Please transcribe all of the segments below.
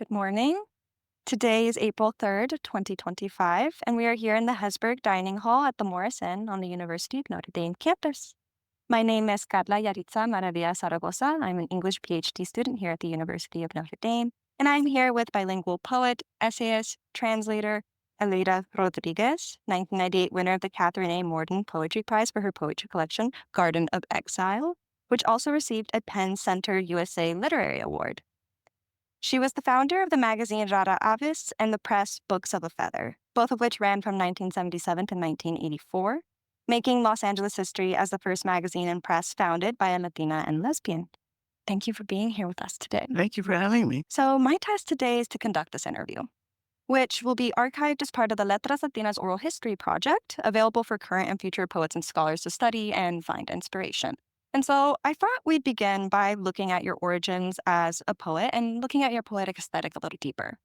Good morning. Today is April 3rd, 2025, and we are here in the Hesburgh Dining Hall at the Morris Inn on the University of Notre Dame campus. My name is Karla Yaritza Maravilla Zaragoza. I'm an English Ph.D. student here at the University of Notre Dame, and I'm here with bilingual poet, essayist, translator, Aleida Rodríguez, 1998 winner of the Catherine A. Morden Poetry Prize for her poetry collection, Garden of Exile, which also received a Penn Center USA Literary Award. She was the founder of the magazine Rara, Avis and the press Books of a Feather, both of which ran from 1977 to 1984, making Los Angeles history as the first magazine and press founded by a Latina and lesbian. Thank you for being here with us today. Thank you for having me. So my task today is to conduct this interview, which will be archived as part of the Letras Latinas Oral History Project, available for current and future poets and scholars to study and find inspiration. And so I thought we'd begin by looking at your origins as a poet and looking at your poetic aesthetic a little deeper.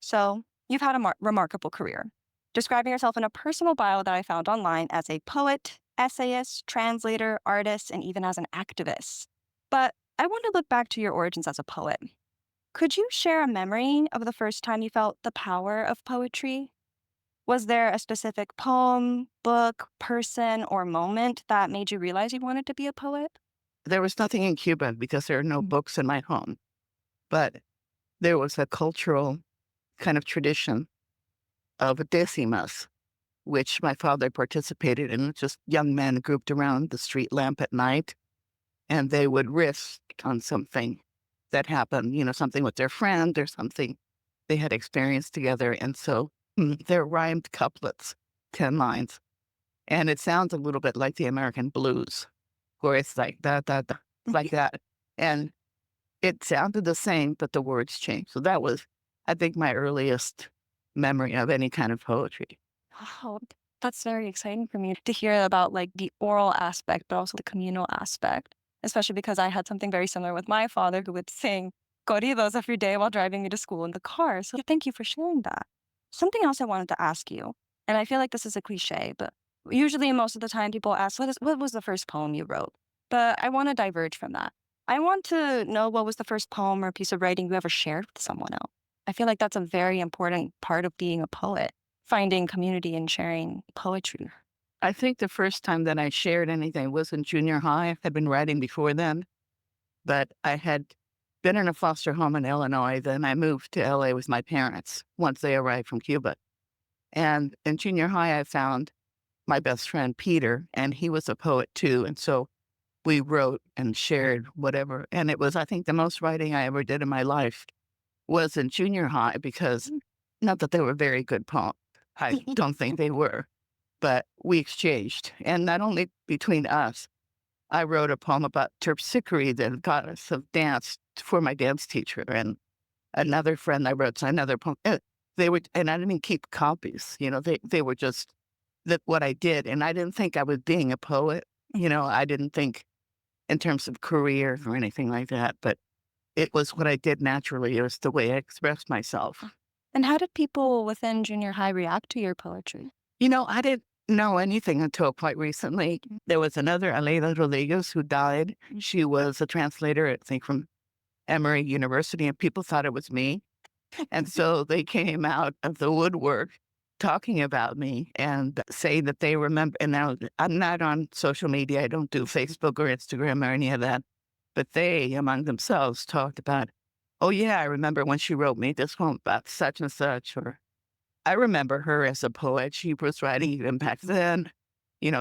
So you've had a remarkable career, describing yourself in a personal bio that I found online as a poet, essayist, translator, artist, and even as an activist. But I want to look back to your origins as a poet. Could you share a memory of the first time you felt the power of poetry? Was there a specific poem, book, person, or moment that made you realize you wanted to be a poet? There was nothing in Cuba because there are no books in my home, but there was a cultural kind of tradition of décimas, which my father participated in. Just young men grouped around the street lamp at night, and they would riff on something that happened, something with their friend or something they had experienced together. And so they're rhymed couplets, 10 lines. And it sounds a little bit like the American blues, where it's like that, that, that, like that. And it sounded the same, but the words changed. So that was, I think, my earliest memory of any kind of poetry. Wow, that's very exciting for me to hear about like the oral aspect, but also the communal aspect, especially because I had something very similar with my father who would sing corridos every day while driving me to school in the car. So thank you for sharing that. Something else I wanted to ask you, and I feel like this is a cliche, but usually most of the time people ask, what was the first poem you wrote? But I want to diverge from that. I want to know what was the first poem or piece of writing you ever shared with someone else. I feel like that's a very important part of being a poet, finding community and sharing poetry. I think the first time that I shared anything was in junior high. I had been writing before then, but I had been in a foster home in Illinois. Then I moved to LA with my parents once they arrived from Cuba. And in junior high, I found my best friend, Peter, and he was a poet too. And so we wrote and shared whatever. And it was, I think, the most writing I ever did in my life was in junior high because not that they were very good poems. I don't think they were, but we exchanged. And not only between us, I wrote a poem about terpsichore, the goddess of dance, for my dance teacher. And another friend, I wrote another poem. They would, and I didn't keep copies, they were just that what I did. And I didn't think I was being a poet. I didn't think in terms of career or anything like that, but it was what I did naturally. It was the way I expressed myself. And how did people within junior high react to your poetry? I didn't know anything until quite recently. There was another Aleida Rodríguez who died. She was a translator, I think, from Emory University, and people thought it was me. And so they came out of the woodwork talking about me and saying that they remember. And now I'm not on social media. I don't do Facebook or Instagram or any of that. But they, among themselves, talked about, oh, yeah, I remember when she wrote me this poem about such and such. Or I remember her as a poet. She was writing even back then.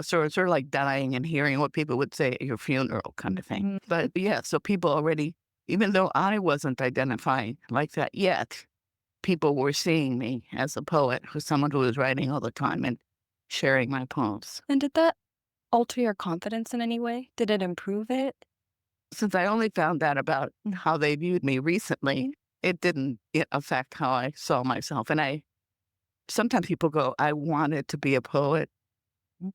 So it's sort of like dying and hearing what people would say at your funeral kind of thing. But yeah, so people already, even though I wasn't identifying like that yet, people were seeing me as a poet, as someone who was writing all the time and sharing my poems. And did that alter your confidence in any way? Did it improve it? Since I only found out about how they viewed me recently, it didn't affect how I saw myself. And sometimes people go, I wanted to be a poet.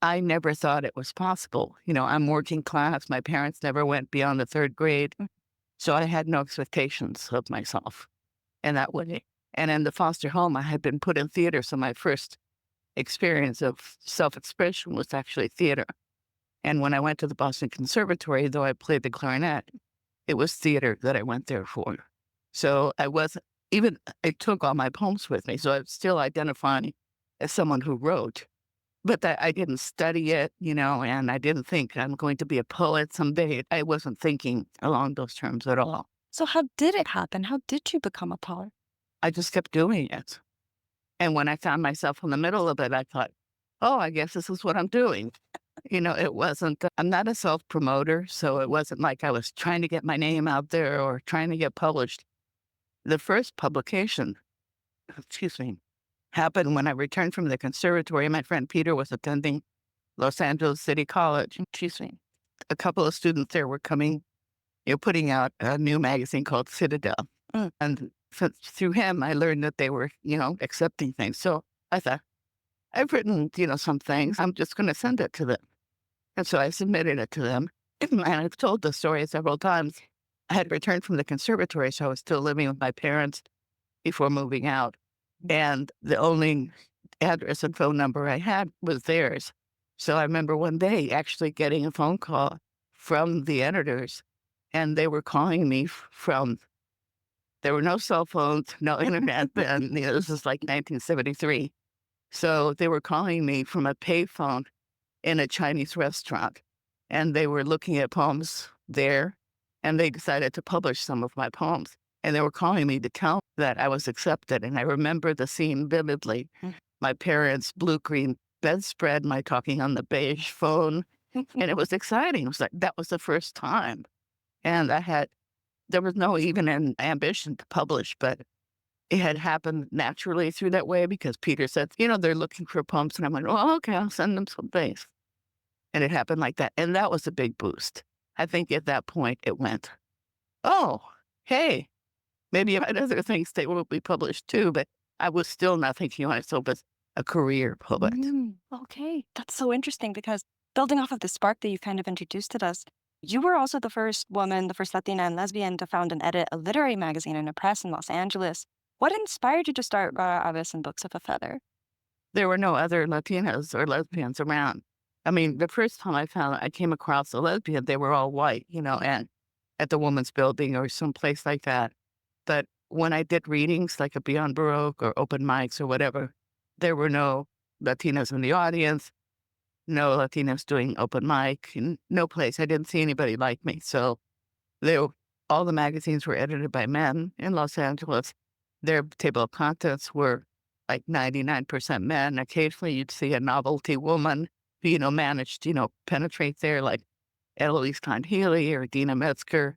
I never thought it was possible. I'm working class. My parents never went beyond the third grade. So I had no expectations of myself in that way. And in the foster home, I had been put in theater. So my first experience of self-expression was actually theater. And when I went to the Boston Conservatory, though I played the clarinet, it was theater that I went there for. So I wasn't even I took all my poems with me, so I'm still identifying as someone who wrote. But that I didn't study it, and I didn't think I'm going to be a poet someday. I wasn't thinking along those terms at all. So how did it happen? How did you become a poet? I just kept doing it. And when I found myself in the middle of it, I thought, oh, I guess this is what I'm doing. It wasn't, I'm not a self promoter. So it wasn't like I was trying to get my name out there or trying to get published. The first publication, excuse me, happened when I returned from the conservatory. My friend Peter was attending Los Angeles City College. Excuse me. A couple of students there were coming, putting out a new magazine called Citadel. And through him, I learned that they were, accepting things. So I thought, I've written, some things. I'm just going to send it to them. And so I submitted it to them. And I've told the story several times. I had returned from the conservatory, so I was still living with my parents before moving out. And the only address and phone number I had was theirs. So I remember one day actually getting a phone call from the editors, and they were calling me from, there were no cell phones, no internet then. This is like 1973. So they were calling me from a payphone in a Chinese restaurant, and they were looking at poems there, and they decided to publish some of my poems. And they were calling me to tell that I was accepted. And I remember the scene vividly. My parents' blue-green bedspread, my talking on the beige phone, and it was exciting. It was like, that was the first time. And there was no even an ambition to publish, but it had happened naturally through that way because Peter said, they're looking for poems. And I went, oh, okay, I'll send them some things. And it happened like that. And that was a big boost. I think at that point it went, oh, hey, maybe I had other things that will be published too, but I was still not thinking of myself as a career poet. Okay, that's so interesting because building off of the spark that you kind of introduced to us, you were also the first woman, the first Latina and lesbian to found and edit a literary magazine and a press in Los Angeles. What inspired you to start Rara, Avis, and Books of a Feather? There were no other Latinas or lesbians around. I mean, the first time I came across a lesbian, they were all white, and at the Women's Building or someplace like that. But when I did readings like a Beyond Baroque or open mics or whatever, there were no Latinas in the audience, no Latinas doing open mic, and no place. I didn't see anybody like me. So they, all the magazines were edited by men in Los Angeles. Their table of contents were like 99% men. Occasionally you'd see a novelty woman who, managed, penetrate there, like Eloise Kahn-Healy or Dina Metzger,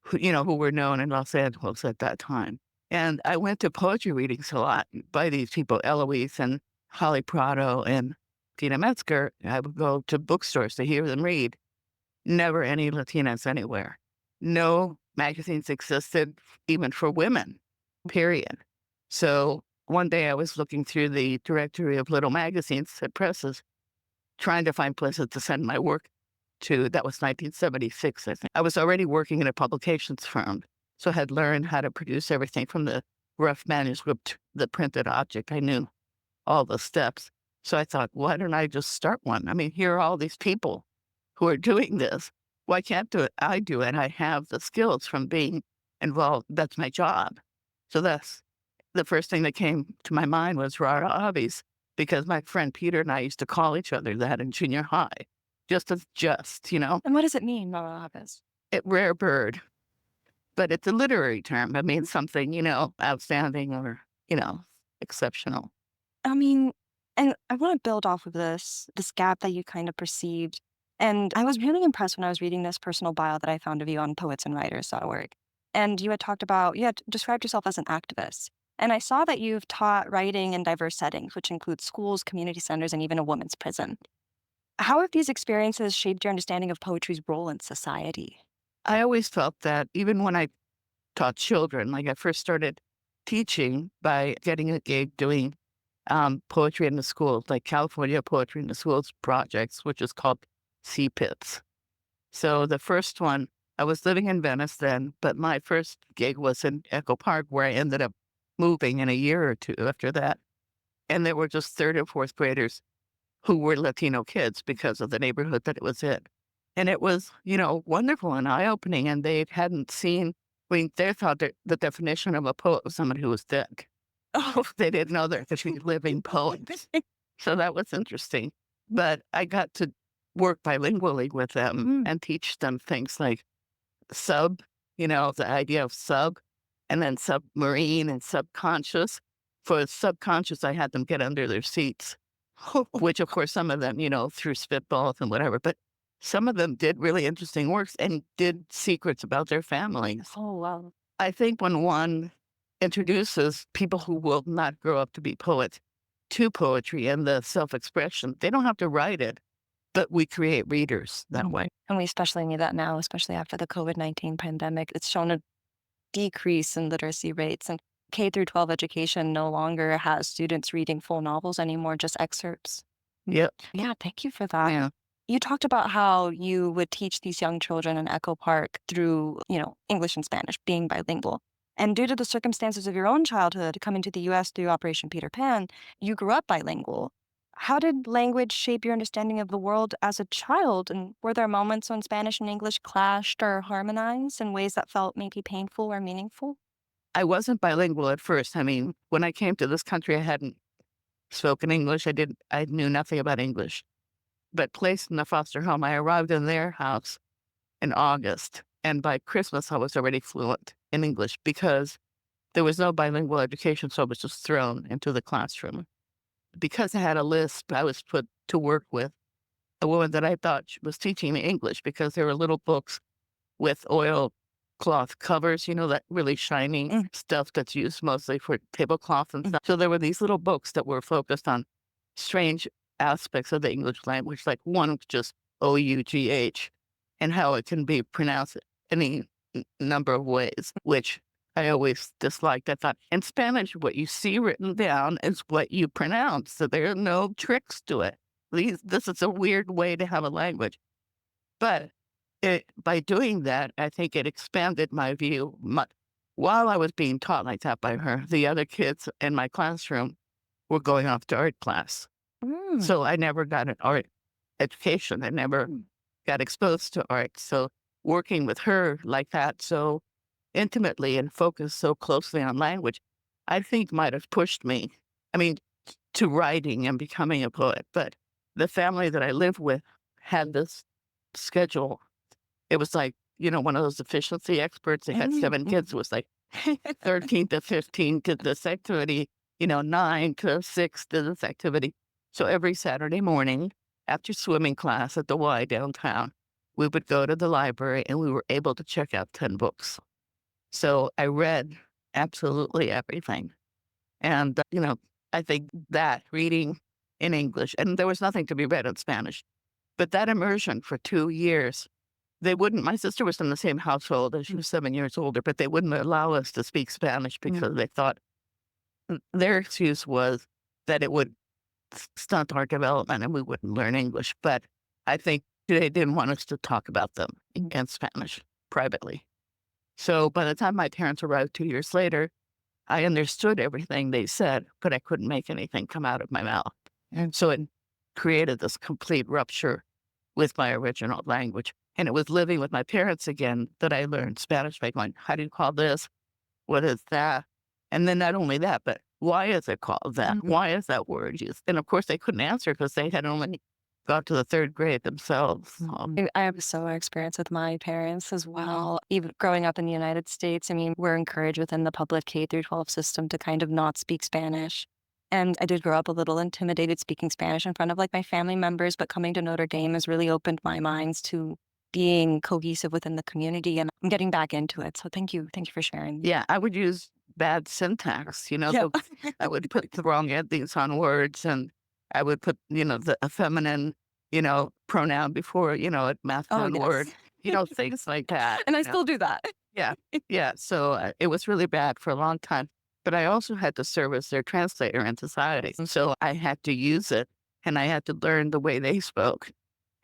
who were known in Los Angeles at that time. And I went to poetry readings a lot by these people, Eloise and Holly Prado and Dina Metzger. I would go to bookstores to hear them read. Never any Latinas anywhere. No magazines existed even for women, period. So one day I was looking through the directory of little magazines at presses, trying to find places to send my work to. That was 1976, I think. I was already working in a publications firm, so I had learned how to produce everything from the rough manuscript to the printed object. I knew all the steps. So I thought, why don't I just start one? I mean, here are all these people who are doing this. Why can't I do it? I have the skills from being involved. That's my job. So that's the first thing that came to my mind was rara avis, because my friend Peter and I used to call each other that in junior high, just as And what does it mean, Rara, Avis? rare bird. But it's a literary term. It means something, outstanding or, exceptional. I mean, and I want to build off of this gap that you kind of perceived. And I was really impressed when I was reading this personal bio that I found of you on poetsandwriters.org. And you had described yourself as an activist. And I saw that you've taught writing in diverse settings, which include schools, community centers, and even a women's prison. How have these experiences shaped your understanding of poetry's role in society? I always felt that even when I taught children, like I first started teaching by getting a gig doing poetry in the schools, like California Poetry in the Schools projects, which is called CPITS. So the first one, I was living in Venice then, but my first gig was in Echo Park, where I ended up moving in a year or two after that. And there were just third and fourth graders who were Latino kids because of the neighborhood that it was in. And it was, wonderful and eye-opening, and they hadn't seen I mean, they thought that the definition of a poet was someone who was dead. Oh, they didn't know there could be living poets. So that was interesting. But I got to work bilingually with them and teach them things like sub, the idea of sub, and then submarine and subconscious. For subconscious, I had them get under their seats, which of course some of them, threw spitballs and whatever, but some of them did really interesting works and did secrets about their families. Oh, wow. I think when one introduces people who will not grow up to be poets to poetry and the self-expression, they don't have to write it, but we create readers that way. And we especially need that now, especially after the COVID-19 pandemic. It's shown a decrease in literacy rates, and K through 12 education no longer has students reading full novels anymore, just excerpts. Yep. Yeah, thank you for that. Yeah. You talked about how you would teach these young children in Echo Park through, English and Spanish, being bilingual. And due to the circumstances of your own childhood, coming to the US through Operation Peter Pan, you grew up bilingual. How did language shape your understanding of the world as a child? And were there moments when Spanish and English clashed or harmonized in ways that felt maybe painful or meaningful? I wasn't bilingual at first. I mean, when I came to this country, I hadn't spoken English. I knew nothing about English. But placed in a foster home, I arrived in their house in August. And by Christmas, I was already fluent in English because there was no bilingual education. So I was just thrown into the classroom. Because I had a lisp, I was put to work with a woman that I thought was teaching me English because there were little books with oilcloth covers, that really shiny stuff that's used mostly for tablecloth and stuff. So there were these little books that were focused on strange aspects of the English language, like one was just OUGH and how it can be pronounced any number of ways, which I always disliked. I thought in Spanish, what you see written down is what you pronounce. So there are no tricks to it. This is a weird way to have a language. But by doing that, I think it expanded my view. While I was being taught like that by her, the other kids in my classroom were going off to art class. So I never got an art education. I never got exposed to art. So working with her like that so intimately and focused so closely on language, I think might have pushed me, to writing and becoming a poet. But the family that I lived with had this schedule. It was like, one of those efficiency experts. They had 7 kids. It was like 13 to 15 to this activity, 9 to 6 to this activity. So every Saturday morning after swimming class at the Y downtown, we would go to the library and we were able to check out 10 books. So I read absolutely everything. And, I think that reading in English, and there was nothing to be read in Spanish, but that immersion for 2 years, my sister was in the same household and she was 7 years older, but they wouldn't allow us to speak Spanish because they thought their excuse was that it would stunt our development and we wouldn't learn English. But I think they didn't want us to talk about them in Spanish privately. So by the time my parents arrived 2 years later, I understood everything they said, but I couldn't make anything come out of my mouth. And so it created this complete rupture with my original language. And it was living with my parents again that I learned Spanish by going, how do you call this? What is that? And then not only that, but why is it called that? Why is that word used? And of course, they couldn't answer because they had only got to the 3rd grade themselves. I have a similar experience with my parents as well. Even growing up in the United States, we're encouraged within the public K through 12 system to kind of not speak Spanish. And I did grow up a little intimidated speaking Spanish in front of my family members, but coming to Notre Dame has really opened my minds to being cohesive within the community, and I'm getting back into it. So thank you. Thank you for sharing. Yeah, I would use bad syntax, so I would put the wrong endings on words and I would put, a feminine, pronoun before, a masculine word, things like that. And I still do that. Yeah. Yeah. So it was really bad for a long time. But I also had to serve as their translator in society. So I had to use it and I had to learn the way they spoke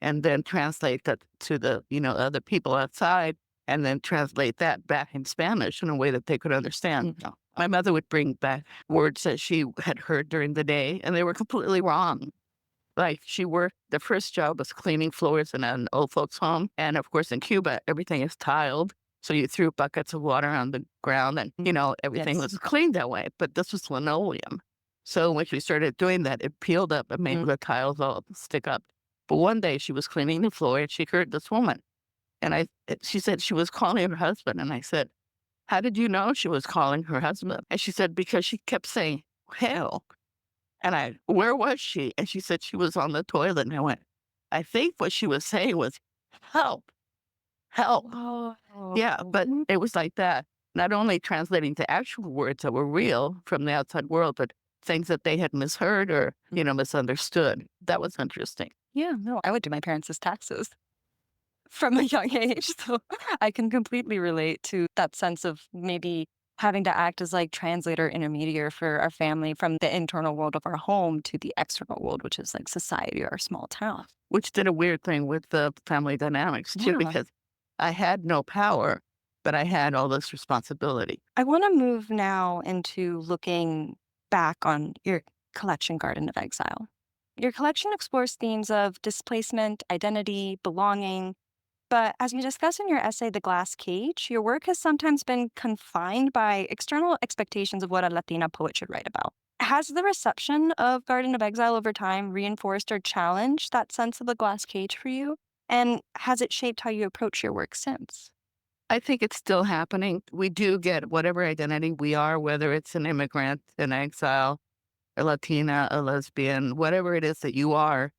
and then translate that to the, other people outside and then translate that back in Spanish in a way that they could understand. My mother would bring back words that she had heard during the day and they were completely wrong. Like the first job was cleaning floors in an old folks home. And of course, in Cuba, everything is tiled. So you threw buckets of water on the ground and, everything Yes. was clean that way. But this was linoleum. So when she started doing that, it peeled up and made the tiles all stick up. But one day she was cleaning the floor and she heard this woman. And she said she was calling her husband. And I said, how did you know she was calling her husband? And she said, because she kept saying, hell. And where was she? And she said she was on the toilet. And I went, I think what she was saying was, help, help. Oh. Yeah, but it was like that. Not only translating to actual words that were real from the outside world, but things that they had misheard or, misunderstood. That was interesting. Yeah, no, I would do my parents' taxes from a young age. So I can completely relate to that sense of maybe having to act as like translator intermediary for our family from the internal world of our home to the external world, which is like society or our small town. Which did a weird thing with the family dynamics too, Yeah. because I had no power, but I had all this responsibility. I want to move now into looking back on your collection, Garden of Exile. Your collection explores themes of displacement, identity, belonging. But as you discuss in your essay, The Glass Cage, your work has sometimes been confined by external expectations of what a Latina poet should write about. Has the reception of Garden of Exile over time reinforced or challenged that sense of the glass cage for you? And has it shaped how you approach your work since? I think it's still happening. We do get whatever identity we are, whether it's an immigrant, an exile, a Latina, a lesbian, whatever it is that you are,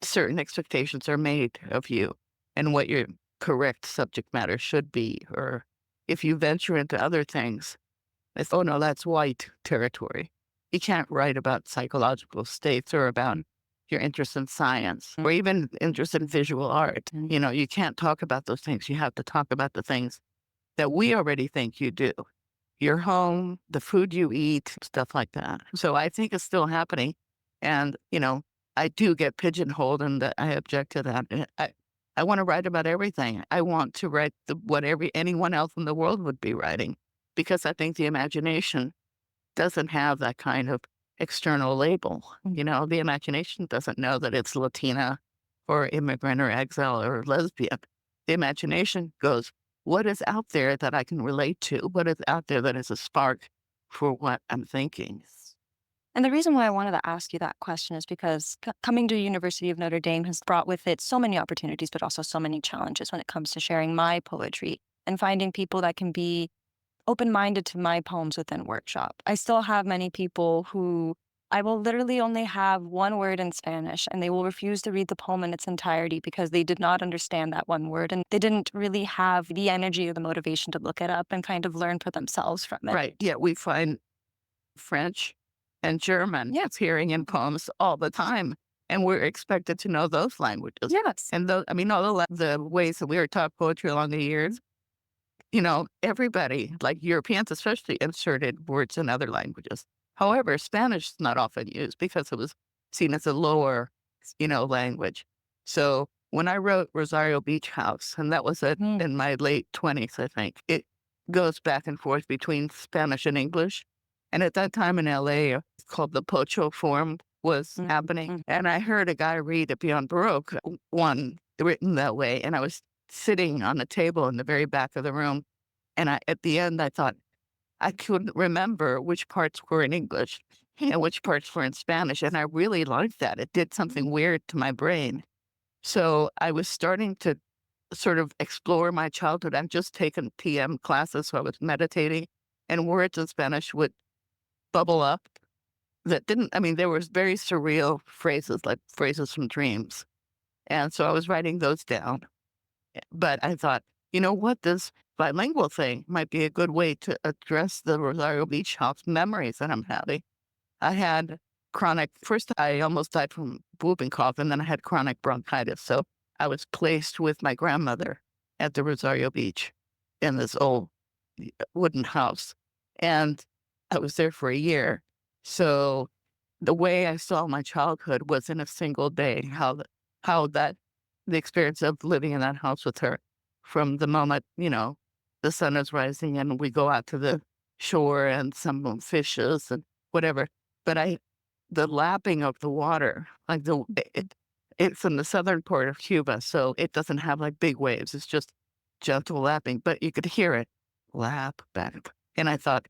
certain expectations are made of you and what your correct subject matter should be. Or if you venture into other things, it's, oh no, that's white territory. You can't write about psychological states or about your interest in science or even interest in visual art. You can't talk about those things. You have to talk about the things that we already think you do. Your home, the food you eat, stuff like that. So I think it's still happening. And, I do get pigeonholed and I object to that. And I want to write about everything. I want to write what anyone else in the world would be writing because I think the imagination doesn't have that kind of external label. The imagination doesn't know that it's Latina or immigrant or exile or lesbian. The imagination goes, what is out there that I can relate to? What is out there that is a spark for what I'm thinking? And the reason why I wanted to ask you that question is because coming to University of Notre Dame has brought with it so many opportunities, but also so many challenges when it comes to sharing my poetry and finding people that can be open-minded to my poems within workshop. I still have many people who I will literally only have one word in Spanish and they will refuse to read the poem in its entirety because they did not understand that one word and they didn't really have the energy or the motivation to look it up and kind of learn for themselves from it. Right. Yeah. We find French and German appearing in poems all the time. And we're expected to know those languages. Yes. And all the ways that we were taught poetry along the years, everybody, like Europeans especially, inserted words in other languages. However, Spanish is not often used because it was seen as a lower, language. So when I wrote Rosario Beach House, and that was in my late 20s, I think, it goes back and forth between Spanish and English. And at that time in LA, it's called the Pocho form was happening. And I heard a guy read a Beyond Baroque one written that way. And I was sitting on a table in the very back of the room. And at the end, I thought, I couldn't remember which parts were in English and which parts were in Spanish. And I really liked that. It did something weird to my brain. So I was starting to sort of explore my childhood. I'd just taken TM classes, so I was meditating, and words in Spanish would bubble up that there was very surreal phrases, like phrases from dreams. And so I was writing those down. But I thought, you know what, this bilingual thing might be a good way to address the Rosario Beach House memories that I'm having. I had first I almost died from whooping cough, and then I had chronic bronchitis. So I was placed with my grandmother at the Rosario Beach in this old wooden house. And I was there for a year. So the way I saw my childhood was in a single day, the experience of living in that house with her from the moment, the sun is rising and we go out to the shore and some fishes and whatever. But the lapping of the water, like it's in the southern part of Cuba, so it doesn't have like big waves. It's just gentle lapping, but you could hear it lap back. And I thought,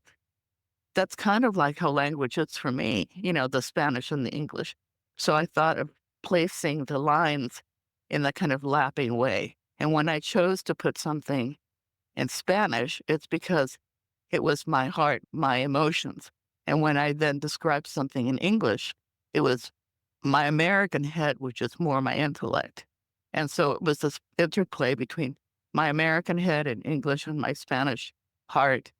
that's kind of like how language is for me, the Spanish and the English. So I thought of placing the lines in that kind of lapping way. And when I chose to put something in Spanish, it's because it was my heart, my emotions. And when I then described something in English, it was my American head, which is more my intellect. And so it was this interplay between my American head and English and my Spanish heart.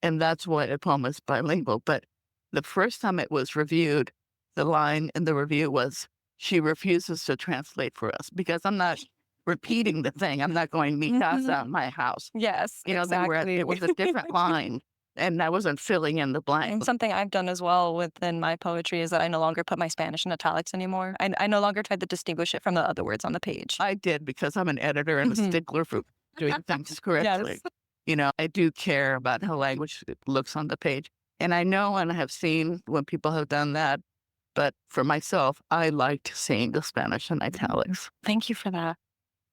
And that's why the poem is bilingual. But the first time it was reviewed, the line in the review was, she refuses to translate for us because I'm not repeating the thing. I'm not going, mi casa, my house. Yes, exactly. It was a different line, and I wasn't filling in the And blank. something I've done as well within my poetry is that I no longer put my Spanish in italics anymore. I no longer try to distinguish it from the other words on the page. I did because I'm an editor and a Mhm. stickler for doing things Yes. correctly. I do care about how language looks on the page. And I know and I have seen when people have done that. But for myself, I liked seeing the Spanish in italics. Thank you for that.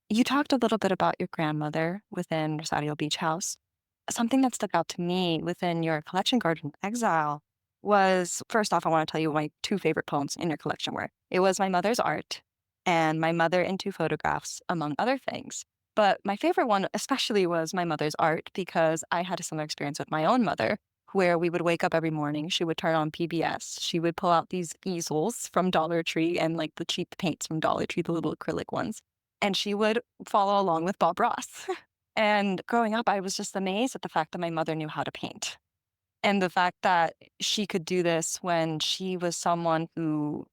You talked a little bit about your grandmother within Rosario Beach House. Something that stuck out to me within your collection, Garden of Exile, was first off, I want to tell you my two favorite poems in your collection were. It was My Mother's Art and My Mother in Two Photographs, among other things. But my favorite one, especially, was My Mother's Art because I had a similar experience with my own mother, where we would wake up every morning. She would turn on PBS. She would pull out these easels from Dollar Tree and like the cheap paints from Dollar Tree, the little acrylic ones. And she would follow along with Bob Ross. And growing up, I was just amazed at the fact that my mother knew how to paint and the fact that she could do this when she was someone who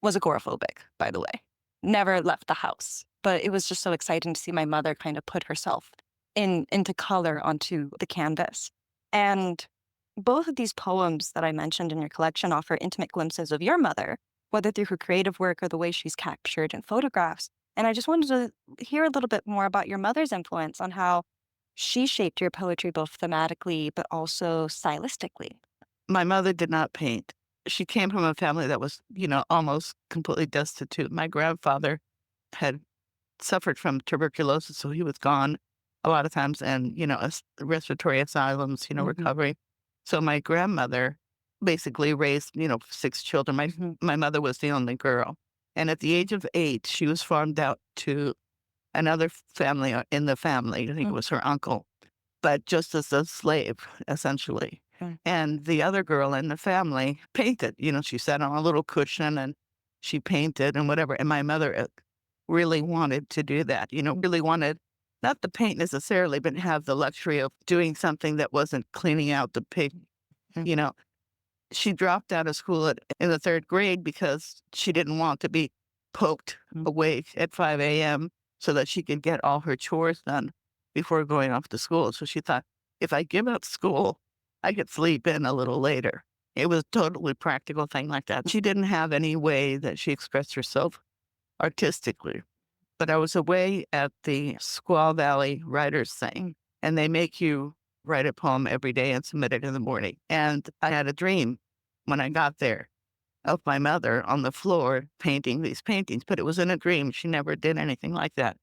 was agoraphobic, by the way, never left the house. But it was just so exciting to see my mother kind of put herself into color onto the canvas. And both of these poems that I mentioned in your collection offer intimate glimpses of your mother, whether through her creative work or the way she's captured in photographs. And I just wanted to hear a little bit more about your mother's influence on how she shaped your poetry both thematically but also stylistically. My mother did not paint. She came from a family that was, almost completely destitute. My grandfather had suffered from tuberculosis, so he was gone a lot of times and, respiratory asylums, recovery. So my grandmother basically raised, 6 children. My mother was the only girl. And at the age of 8, she was farmed out to another family in the family. I think it was her uncle, but just as a slave, essentially. Mm. And the other girl in the family painted. She sat on a little cushion and she painted and whatever. And my mother really wanted to do that, really wanted not to paint necessarily, but have the luxury of doing something that wasn't cleaning out the pig. Mm. You know, she dropped out of school in the 3rd grade because she didn't want to be poked awake at 5 a.m. so that she could get all her chores done before going off to school. So she thought, if I give up school, I could sleep in a little later. It was a totally practical thing like that. She didn't have any way that she expressed herself artistically. But I was away at the Squaw Valley Writers thing, and they make you write a poem every day and submit it in the morning. And I had a dream when I got there of my mother on the floor painting these paintings, but it was in a dream. She never did anything like that.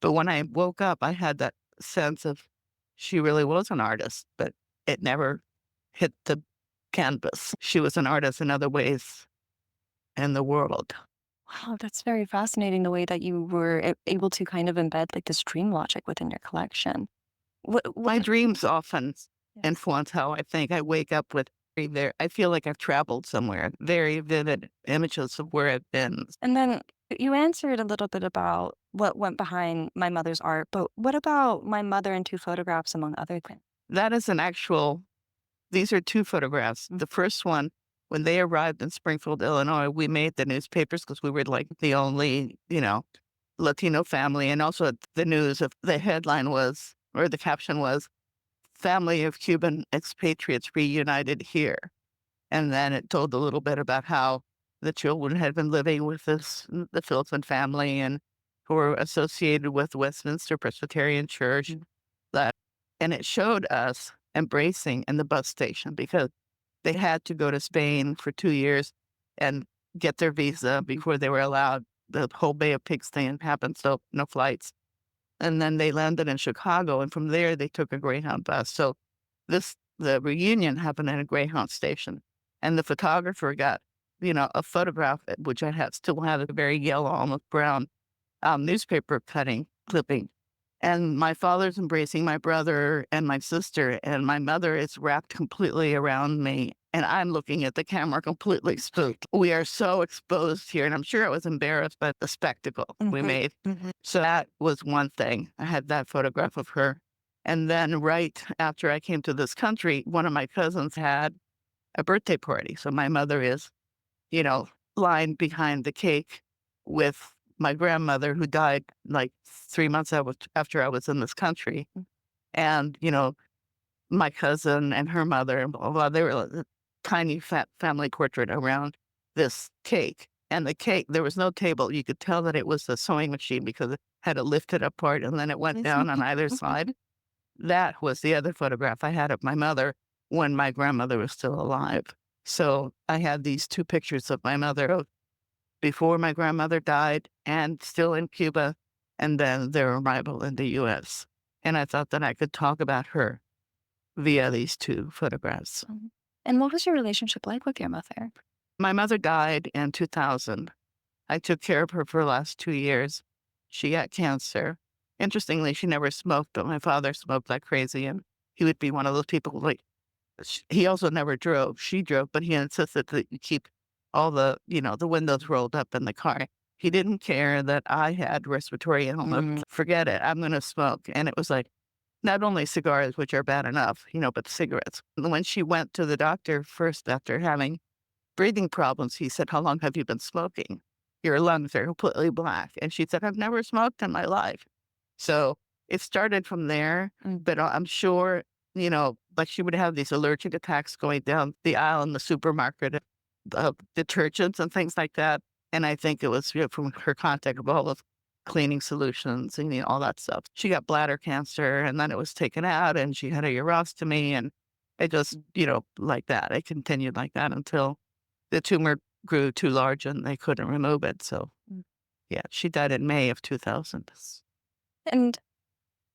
But when I woke up, I had that sense of she really was an artist, but it never hit the canvas. She was an artist in other ways in the world. Wow, that's very fascinating the way that you were able to kind of embed like this dream logic within your collection. My dreams often Yes. influence how I think. I wake up with I feel like I've traveled somewhere, very vivid images of where I've been. And then you answered a little bit about what went behind my mother's art, but what about My Mother in Two Photographs, among other things? That is an actual These are 2 photographs. Mm. The first one, when they arrived in Springfield, Illinois, we made the newspapers because we were like the only, Latino family. And also the news of the headline was, or the caption was, family of Cuban expatriates reunited here. And then it told a little bit about how the children had been living with the Philson family and who were associated with Westminster Presbyterian Church. That, and it showed us embracing in the bus station because they had to go to Spain for 2 years and get their visa before they were allowed. The whole Bay of Pigs thing happened, so no flights. and then they landed in Chicago, and from there they took a Greyhound bus. So the reunion happened at a Greyhound station, and the photographer got, a photograph, which I still have a very yellow, almost brown, newspaper clipping. And my father's embracing my brother and my sister, and my mother is wrapped completely around me. And I'm looking at the camera completely spooked. We are so exposed here. And I'm sure I was embarrassed by the spectacle we made. So that was one thing. I had that photograph of her. And then right after I came to this country, one of my cousins had a birthday party. So my mother is, you know, lying behind the cake with my grandmother who died like 3 months after I was in this country. And, my cousin and her mother, and blah, blah, they were a tiny fat family portrait around this cake. And the cake, there was no table. You could tell that it was a sewing machine because it had a lifted up part and then it went down on either side. That was the other photograph I had of my mother when my grandmother was still alive. So I had these two pictures of my mother before my grandmother died and still in Cuba, and then their arrival in the US. And I thought that I could talk about her via these two photographs. And what was your relationship like with your mother? My mother died in 2000. I took care of her for the last 2 years. She got cancer. Interestingly, she never smoked, but my father smoked like crazy, and he would be one of those people like, he also never drove. She drove, but he insisted that you keep all the windows rolled up in the car. He didn't care that I had respiratory illness. Forget it. I'm going to smoke. And it was like, not only cigars, which are bad enough, but cigarettes. When she went to the doctor first after having breathing problems, he said, "How long have you been smoking? Your lungs are completely black." And she said, "I've never smoked in my life." So it started from there, but I'm sure, like she would have these allergic attacks going down the aisle in the supermarket of detergents and things like that. And I think it was from her contact of all of cleaning solutions and all that stuff. She got bladder cancer and then it was taken out and she had a urostomy and it just, like that. It continued like that until the tumor grew too large and they couldn't remove it. So yeah, she died in May of 2000. And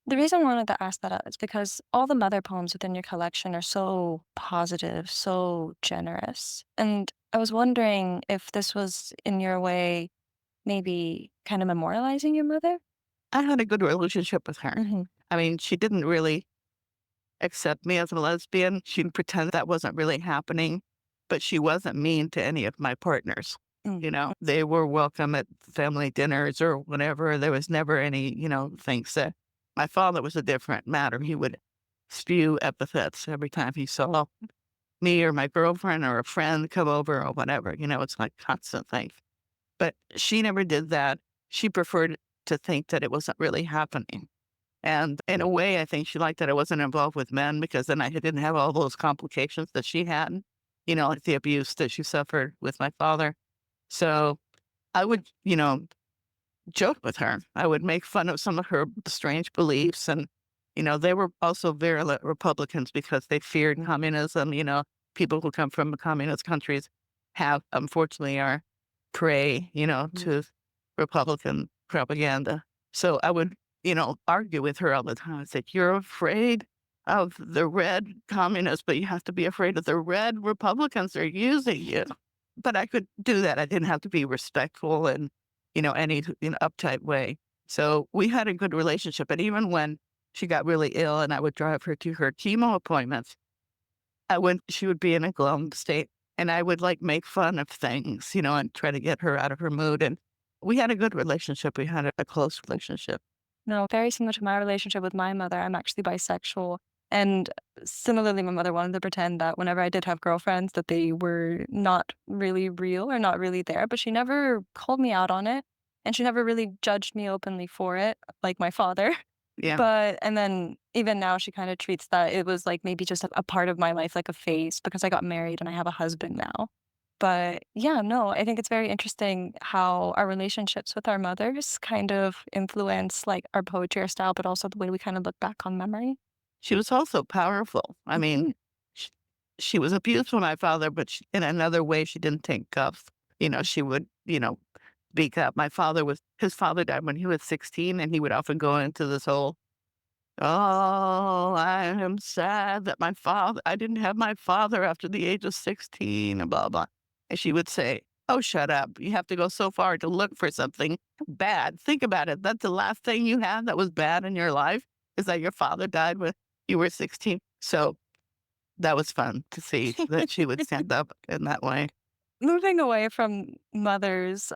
the reason I wanted to ask that is because all the mother poems within your collection are so positive, so generous. And I was wondering if this was, in your way, maybe kind of memorializing your mother? I had a good relationship with her. Hmm. I mean, she didn't really accept me as a lesbian. She'd pretend that wasn't really happening, but she wasn't mean to any of my partners. They were welcome at family dinners or whatever. There was never any, things that my father was a different matter. He would spew epithets every time he saw me or my girlfriend or a friend come over or whatever. It's like constant thing. But she never did that. She preferred to think that it wasn't really happening. And in a way, I think she liked that I wasn't involved with men because then I didn't have all those complications that she had, like the abuse that she suffered with my father. So I would, joke with her. I would make fun of some of her strange beliefs. And, they were also virulent Republicans because they feared communism. People who come from communist countries have, unfortunately, are prey, to Republican propaganda. So I would, argue with her all the time. I said, "You're afraid of the red communists, but you have to be afraid of the red Republicans. Are using you." But I could do that. I didn't have to be respectful and, any uptight way. So we had a good relationship. And even when she got really ill and I would drive her to her chemo appointments, she would be in a glum state and I would like make fun of things, and try to get her out of her mood. And we had a good relationship. We had a close relationship. No, very similar to my relationship with my mother. I'm actually bisexual. And similarly, my mother wanted to pretend that whenever I did have girlfriends, that they were not really real or not really there. But she never called me out on it. And she never really judged me openly for it, like my father. Yeah. But, and then even now, she kind of treats that it was like maybe just a part of my life, like a phase, because I got married and I have a husband now. But yeah, no, I think it's very interesting how our relationships with our mothers kind of influence like our poetry, our style, but also the way we kind of look back on memory. She was also powerful. I Mhm. mean, sh she was abused by my father, but in another way, she didn't take guff. She would, speak up. His father died when he was 16, and he would often go into this whole, "Oh, I am sad that I didn't have my father after the age of 16, and blah, blah." And she would say, "Oh, shut up. You have to go so far to look for something bad. Think about it. That's the last thing you had that was bad in your life is that your father died when you were 16." So that was fun to see that she would stand up in that way. Moving away from mothers,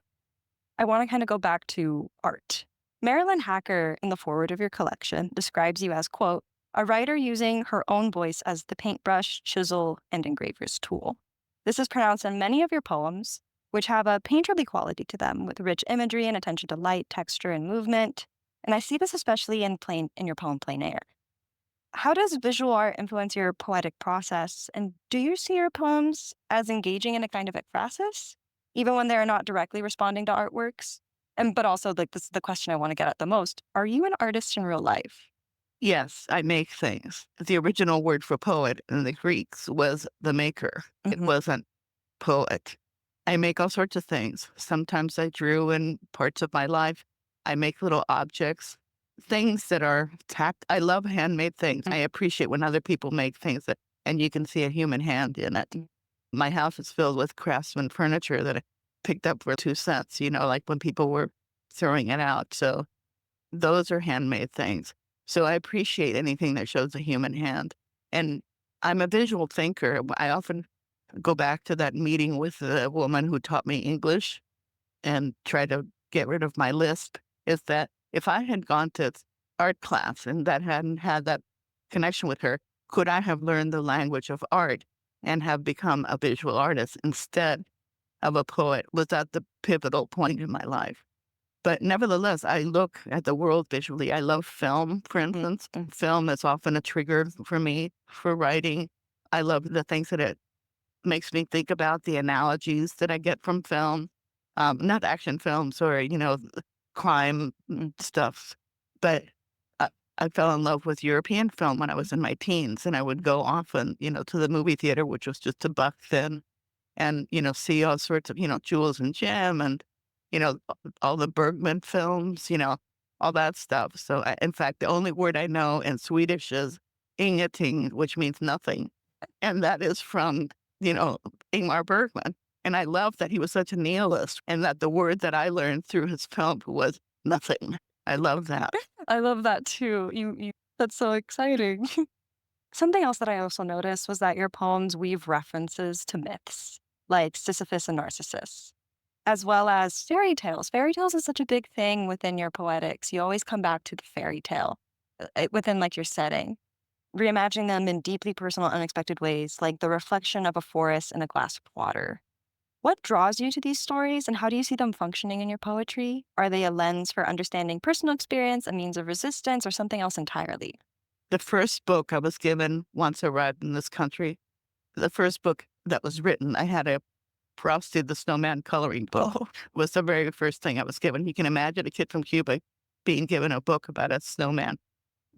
I want to kind of go back to art. Marilyn Hacker, in the foreword of your collection, describes you as, quote, a writer using her own voice as the paintbrush, chisel, and engraver's tool. This is pronounced in many of your poems, which have a painterly quality to them with rich imagery and attention to light, texture, and movement. And I see this especially in your poem Plain Air. How does visual art influence your poetic process? And do you see your poems as engaging in a kind of ekphrasis, even when they're not directly responding to artworks? And but also, like, this is the question I want to get at the most. Are you an artist in real life? Yes, I make things. The original word for poet in the Greeks was the maker. It Hmm. wasn't poet. I make all sorts of things. Sometimes I drew in parts of my life. I make little objects, things that are I love handmade things. I appreciate when other people make things and you can see a human hand in it. My house is filled with craftsman furniture that I picked up for 2 cents, like when people were throwing it out. So those are handmade things. So I appreciate anything that shows a human hand. And I'm a visual thinker. I often go back to that meeting with the woman who taught me English and try to get rid of my lisp, is that if I had gone to art class and that hadn't had that connection with her, could I have learned the language of art and have become a visual artist instead of a poet? Was that the pivotal point in my life? But nevertheless, I look at the world visually. I love film, for instance. Film is often a trigger for me for writing. I love the things that it makes me think about, the analogies that I get from film. Not action films or, crime stuff. But I, I fell in love with European film when I was in my teens, and I would go often, to the movie theater, which was just a buck then, and, see all sorts of, Jules and Jim and, all the Bergman films, all that stuff. So, in fact, the only word I know in Swedish is ingenting, which means nothing. And that is from, you know, Ingmar Bergman. And I love that he was such a nihilist and that the word that I learned through his film was nothing. I love that. I love that too. That's so exciting. Something else that I also noticed was that your poems weave references to myths, like Sisyphus and Narcissus, as well as fairy tales. Fairy tales is such a big thing within your poetics. You always come back to the fairy tale within like your setting, reimagining them in deeply personal, unexpected ways, like the reflection of a forest in a glass of water. What draws you to these stories, and how do you see them functioning in your poetry? Are they a lens for understanding personal experience, a means of resistance, or something else entirely? The first book I was given once I arrived in this country, the first book that was written, I had a Frosty the Snowman coloring book, Oh, was the very first thing I was given. You can imagine a kid from Cuba being given a book about a snowman.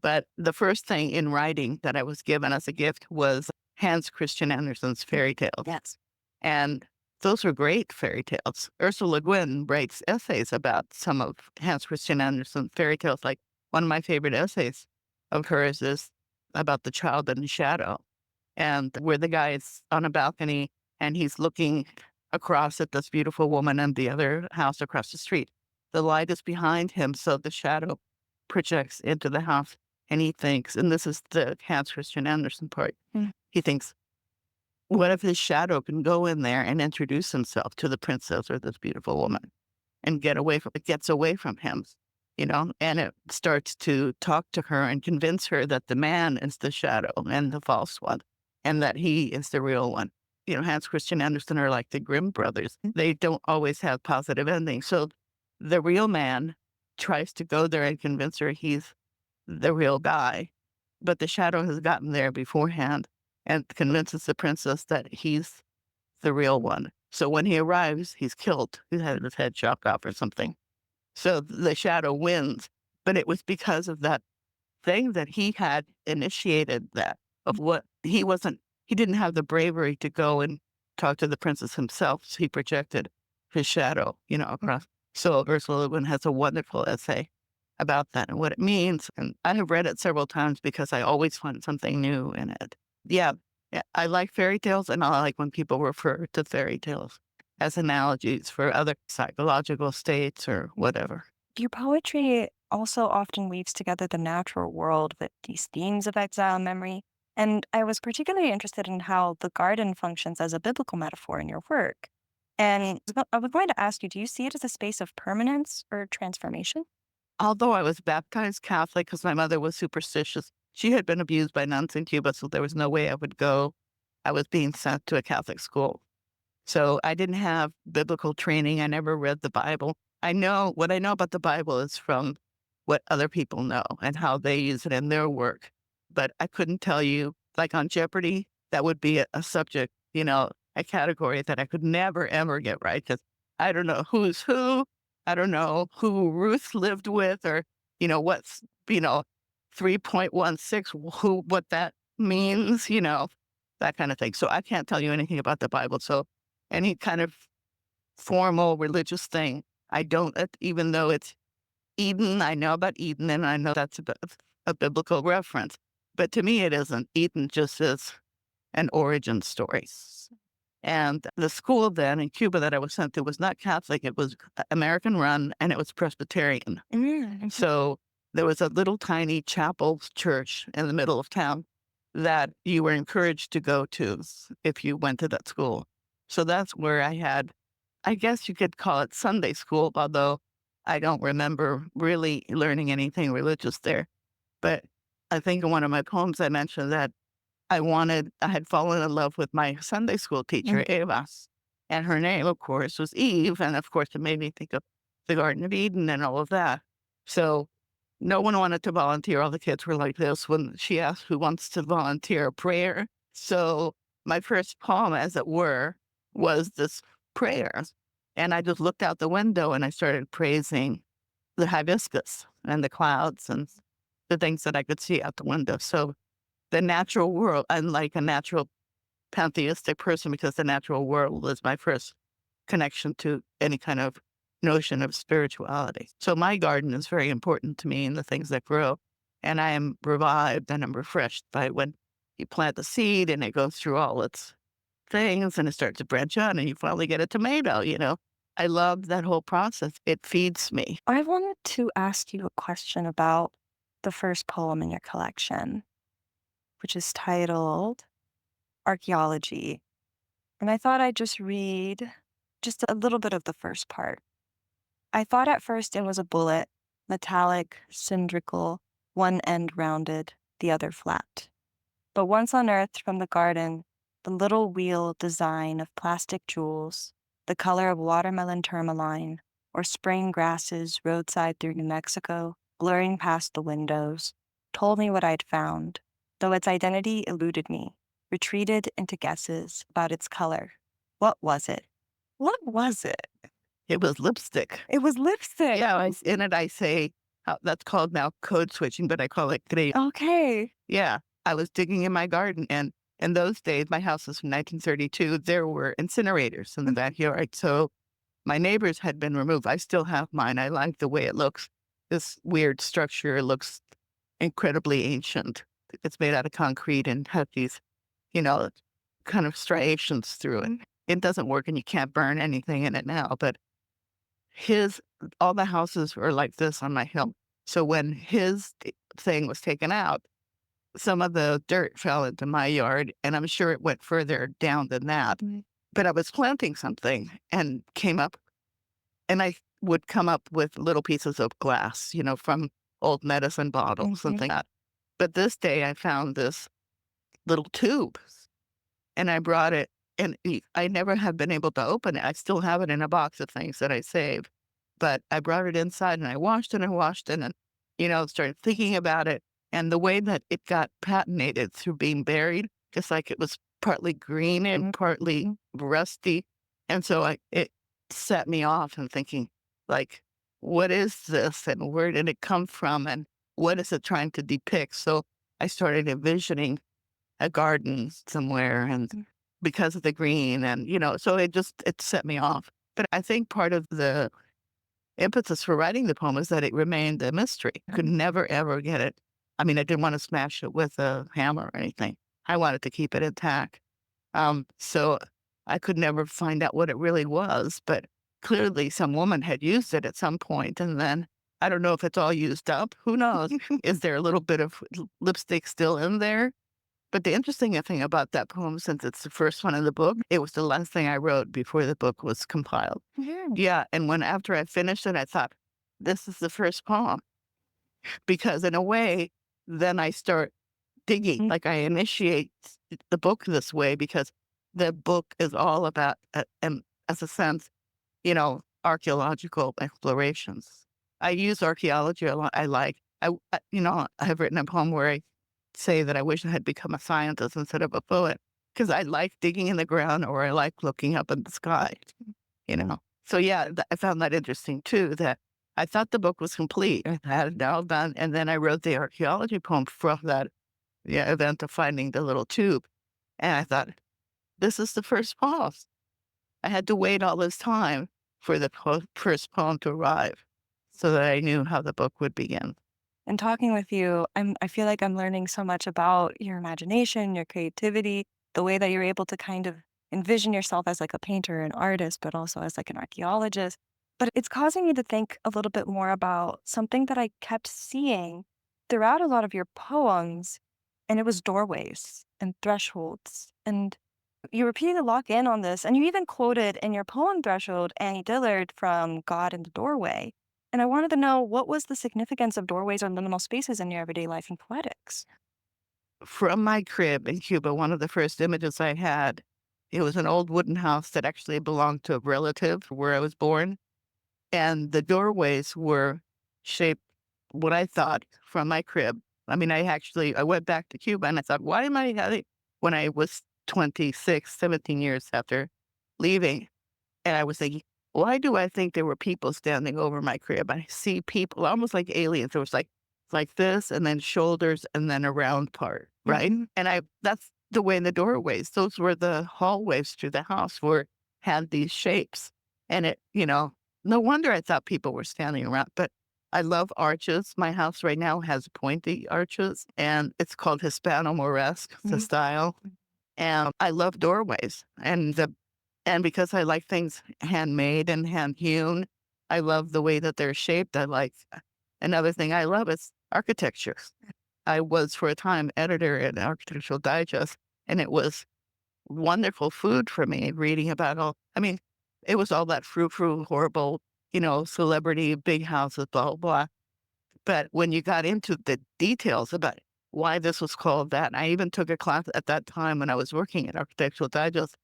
But the first thing in writing that I was given as a gift was Hans Christian Andersen's fairy tales. yes. And those were great fairy tales. Ursula Le Guin writes essays about some of Hans Christian Andersen's fairy tales. Like one of my favorite essays of hers is about the child in the shadow, and where the guy is on a balcony and he's looking across at this beautiful woman and the other house across the street. The light is behind him, so the shadow projects into the house, and he thinks, and this is the Hans Christian Andersen part, Mm. he thinks, what if his shadow can go in there and introduce himself to the princess or this beautiful woman and it gets away from him, and it starts to talk to her and convince her that the man is the shadow and the false one and that he is the real one. Hans Christian Andersen are like the Grimm brothers. They don't always have positive endings. So the real man tries to go there and convince her he's the real guy, but the shadow has gotten there beforehand and convinces the princess that he's the real one. So when he arrives, he's killed. He had his head chopped off or something. So the shadow wins, but it was because of that thing that he had initiated that of what he didn't have the bravery to go and talk to the princess himself. So he projected his shadow, across. So Ursula Le Guin has a wonderful essay about that and what it means. And I have read it several times because I always find something new in it. Yeah, yeah, I like fairy tales, and I like when people refer to fairy tales as analogies for other psychological states or whatever. Your poetry also often weaves together the natural world with these themes of exile and memory. And I was particularly interested in how the garden functions as a biblical metaphor in your work. And I was going to ask you, do you see it as a space of permanence or transformation? Although I was baptized Catholic because my mother was superstitious, she had been abused by nuns in Cuba, so there was no way I would go. I was being sent to a Catholic school. So I didn't have biblical training. I never read the Bible. I know what I know about the Bible is from what other people know and how they use it in their work. But I couldn't tell you, like on Jeopardy, that would be a subject, a category that I could never, ever get right because I don't know who's who. I don't know who Ruth lived with or, what's, 3.16, what that means, that kind of thing. So I can't tell you anything about the Bible. So any kind of formal religious thing, I don't, even though it's Eden, I know about Eden and I know that's a biblical reference. But to me, it isn't. Eden just is an origin story. And the school then in Cuba that I was sent to was not Catholic. It was American run and it was Presbyterian. So there was a little tiny chapel church in the middle of town that you were encouraged to go to if you went to that school. So that's where I had, I guess you could call it Sunday school, although I don't remember really learning anything religious there. But I think in one of my poems I mentioned that I had fallen in love with my Sunday school teacher, Avis, and her name, of course, was Eve, and of course, it made me think of the Garden of Eden and all of that. So no one wanted to volunteer. All the kids were like this when she asked who wants to volunteer a prayer. So my first poem, as it were, was this prayer. And I just looked out the window and I started praising the hibiscus and the clouds and the things that I could see out the window. So the natural world, unlike a natural pantheistic person, because the natural world was my first connection to any kind of notion of spirituality. So my garden is very important to me and the things that grow. And I am revived and I'm refreshed by when you plant the seed and it goes through all its things and it starts to branch out and you finally get a tomato. I love that whole process. It feeds me. I wanted to ask you a question about the first poem in your collection, which is titled Archaeology. And I thought I'd just read just a little bit of the first part. I thought at first it was a bullet, metallic, cylindrical, one end rounded, the other flat. But once unearthed from the garden, the little wheel design of plastic jewels, the color of watermelon tourmaline, or spring grasses roadside through New Mexico, blurring past the windows, told me what I'd found, though its identity eluded me, retreated into guesses about its color. What was it? What was it? It was lipstick. It was lipstick. Yeah, in it I say, that's called now code switching, but I call it gray. Okay. Yeah, I was digging in my garden, and in those days, my house was from 1932, there were incinerators in the backyard, so my neighbors had been removed. I still have mine. I like the way it looks. This weird structure looks incredibly ancient. It's made out of concrete and has these, you know, kind of striations through it. It doesn't work, and you can't burn anything in it now, but his all the houses were like this on my hill. So when his thing was taken out, some of the dirt fell into my yard, and I'm sure it went further down than that. But I was planting something and came up, and I would come up with little pieces of glass, from old medicine bottles and things like that. But this day I found this little tube and I brought it, and I never have been able to open it. I still have it in a box of things that I saved, but I brought it inside and I washed it and washed it and, started thinking about it and the way that it got patinated through being buried, just like it was partly green and partly rusty. And so it set me off and thinking, like, what is this and where did it come from and what is it trying to depict? So I started envisioning a garden somewhere and because of the green and, so it set me off. But I think part of the impetus for writing the poem is that it remained a mystery. I could never, ever get it. I mean, I didn't want to smash it with a hammer or anything. I wanted to keep it intact. So I could never find out what it really was, but clearly some woman had used it at some point, and then I don't know if it's all used up. Who knows? Is there a little bit of lipstick still in there? But the interesting thing about that poem, since it's the first one in the book, it was the last thing I wrote before the book was compiled. Yeah, and when after I finished it, I thought, this is the first poem. Because in a way, then I start digging, like I initiate the book this way because the book is all about, as a sense, archaeological explorations. I use archaeology a lot. I have written a poem where I say that I wish I had become a scientist instead of a poet because I like digging in the ground or I like looking up in the sky, you know. So yeah, I found that interesting too. That I thought the book was complete. I had it all done, and then I wrote the archaeology poem from that event of finding the little tube, and I thought this is the first pause. I had to wait all this time for the first poem to arrive so that I knew how the book would begin. And talking with you, I feel like I'm learning so much about your imagination, your creativity, the way that you're able to kind of envision yourself as like a painter, an artist, but also as like an archaeologist. But it's causing me to think a little bit more about something that I kept seeing throughout a lot of your poems, and it was doorways and thresholds. And you repeatedly lock in on this, and you even quoted in your poem Threshold Annie Dillard from God in the Doorway. And I wanted to know, what was the significance of doorways or liminal spaces in your everyday life and poetics? From my crib in Cuba, one of the first images I had, it was an old wooden house that actually belonged to a relative where I was born. And the doorways were shaped what I thought from my crib. I mean, I went back to Cuba and I thought, why am I having, when I was 26, 17 years after leaving, and I was thinking, why do I think there were people standing over my crib? I see people almost like aliens. It was like this, and then shoulders, and then a round part, right? And that's the way in the doorways. Those were the hallways to the house were had these shapes. And no wonder I thought people were standing around. But I love arches. My house right now has pointy arches, and it's called Hispano-Moresque, the style. And I love doorways, and because I like things handmade and hand hewn, I love the way that they're shaped. Another thing I love is architecture. I was for a time editor at Architectural Digest, and it was wonderful food for me reading about I mean, it was all that frou-frou, horrible, celebrity, big houses, blah, blah, blah. But when you got into the details about why this was called that, I even took a class at that time when I was working at Architectural Digest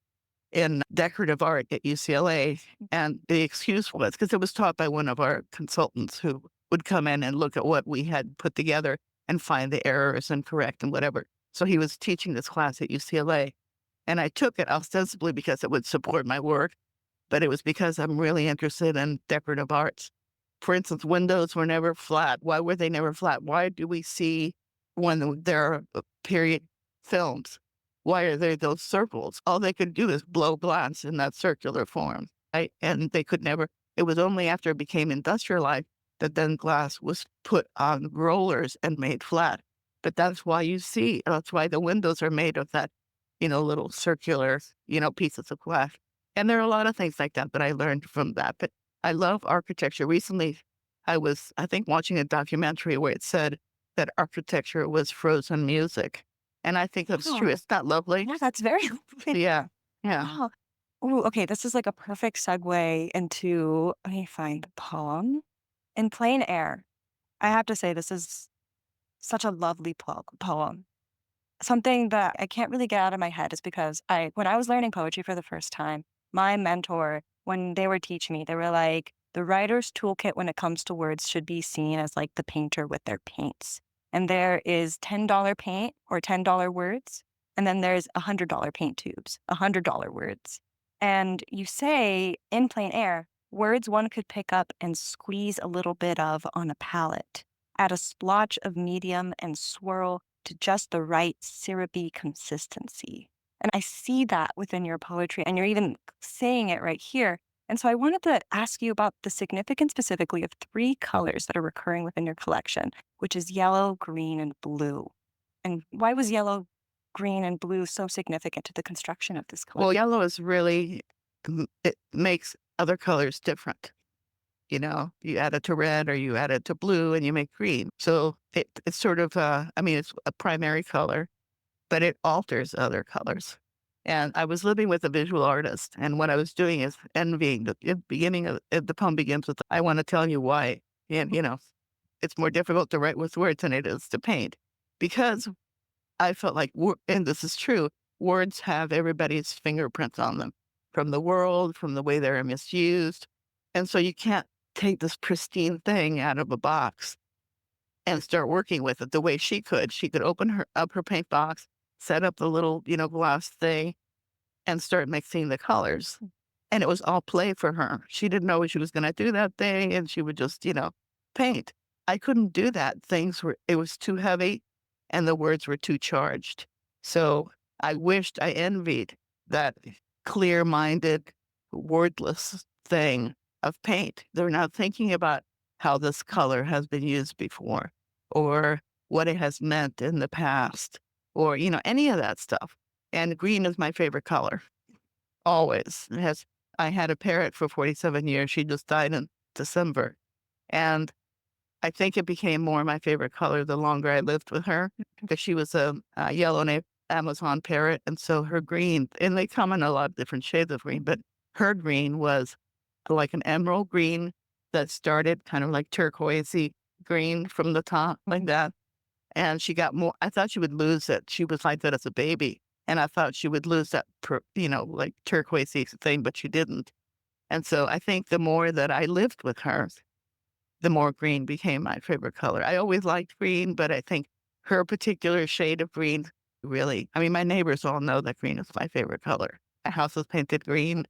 in decorative art at UCLA. And the excuse was because it was taught by one of our consultants who would come in and look at what we had put together and find the errors and correct and whatever. So he was teaching this class at UCLA. And I took it ostensibly because it would support my work, but it was because I'm really interested in decorative arts. For instance, windows were never flat. Why were they never flat? Why do we see when there are period films? Why are there those circles? All they could do is blow glass in that circular form, right? And they could never, it was only after it became industrialized that then glass was put on rollers and made flat. But that's why the windows are made of that, little circular, pieces of glass. And there are a lot of things like that I learned from that. But I love architecture. Recently, I was, I think, watching a documentary where it said that architecture was frozen music. And I think that's true. Oh, It's not lovely. yeah, that's very Yeah. Yeah. Oh, ooh, okay, this is like a perfect segue into, let me find a poem. In Plain Air, I have to say this is such a lovely poem. Something that I can't really get out of my head is because when I was learning poetry for the first time, my mentor, when they were teaching me, they were like, the writer's toolkit when it comes to words should be seen as like the painter with their paints. And there is $10 paint or $10 words. And then there's $100 paint tubes, $100 words. And you say in Plain Air, words one could pick up and squeeze a little bit of on a palette, add a splotch of medium and swirl to just the right syrupy consistency. And I see that within your poetry, and you're even saying it right here. And so I wanted to ask you about the significance specifically of three colors that are recurring within your collection, which is yellow, green, and blue. And why was yellow, green, and blue so significant to the construction of this collection? Well, yellow is really, it makes other colors different. You add it to red or you add it to blue and you make green. So it's sort of, I mean, it's a primary color, but it alters other colors. And I was living with a visual artist, and what I was doing is envying the beginning of the poem begins with, I want to tell you why. And, it's more difficult to write with words than it is to paint because I felt like, and this is true, words have everybody's fingerprints on them from the world, from the way they're misused. And so you can't take this pristine thing out of a box and start working with it the way she could. She could open her paint box, set up the little, glass thing and start mixing the colors. And it was all play for her. She didn't know she was going to do that thing and she would just, paint. I couldn't do that. It was too heavy and the words were too charged. So I envied that clear minded, wordless thing of paint. They're not thinking about how this color has been used before or what it has meant in the past or, any of that stuff. And green is my favorite color, always. I had a parrot for 47 years. She just died in December. And I think it became more my favorite color the longer I lived with her because she was a yellow Amazon parrot. And so her green, and they come in a lot of different shades of green, but her green was like an emerald green that started kind of like turquoisey green from the top, like that. And she got more, I thought she would lose it. She was like that as a baby. And I thought she would lose that, like turquoisey thing, but she didn't. And so I think the more that I lived with her, the more green became my favorite color. I always liked green, but I think her particular shade of green really, I mean, my neighbors all know that green is my favorite color. My house is painted green.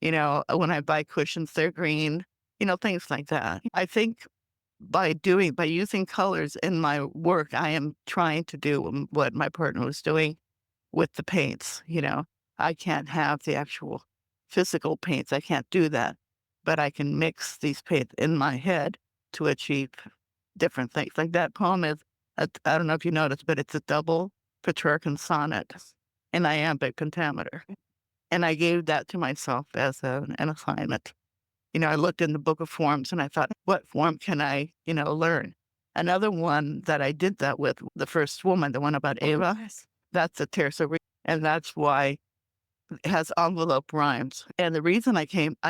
When I buy cushions, they're green, things like that. I think by using colors in my work, I am trying to do what my partner was doing with the paints. I can't have the actual physical paints. I can't do that, but I can mix these paints in my head to achieve different things. Like that poem is, I don't know if you noticed, but it's a double Petrarchan sonnet, an iambic pentameter. And I gave that to myself as an assignment. I looked in the book of forms and I thought, what form can I, learn? Another one that I did that with, the first woman, the one about Ava, that's a terza rima, and that's why it has envelope rhymes. And the reason I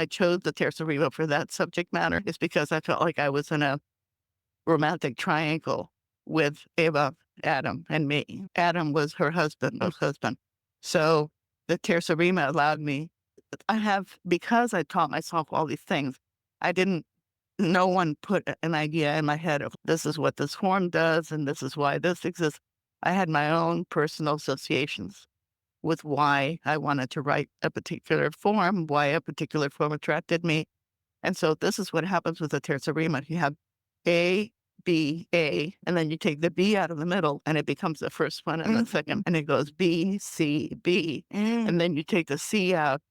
chose the terza rima for that subject matter is because I felt like I was in a romantic triangle with Ava, Adam, and me. Adam was her husband, So the terza rima allowed me, because I taught myself all these things, no one put an idea in my head of this is what this form does and this is why this exists. I had my own personal associations with why I wanted to write a particular form, why a particular form attracted me. And so this is what happens with a terza rima. You have A, B, A, and then you take the B out of the middle and it becomes the first one and the second, and it goes B, C, B. And then you take the C out.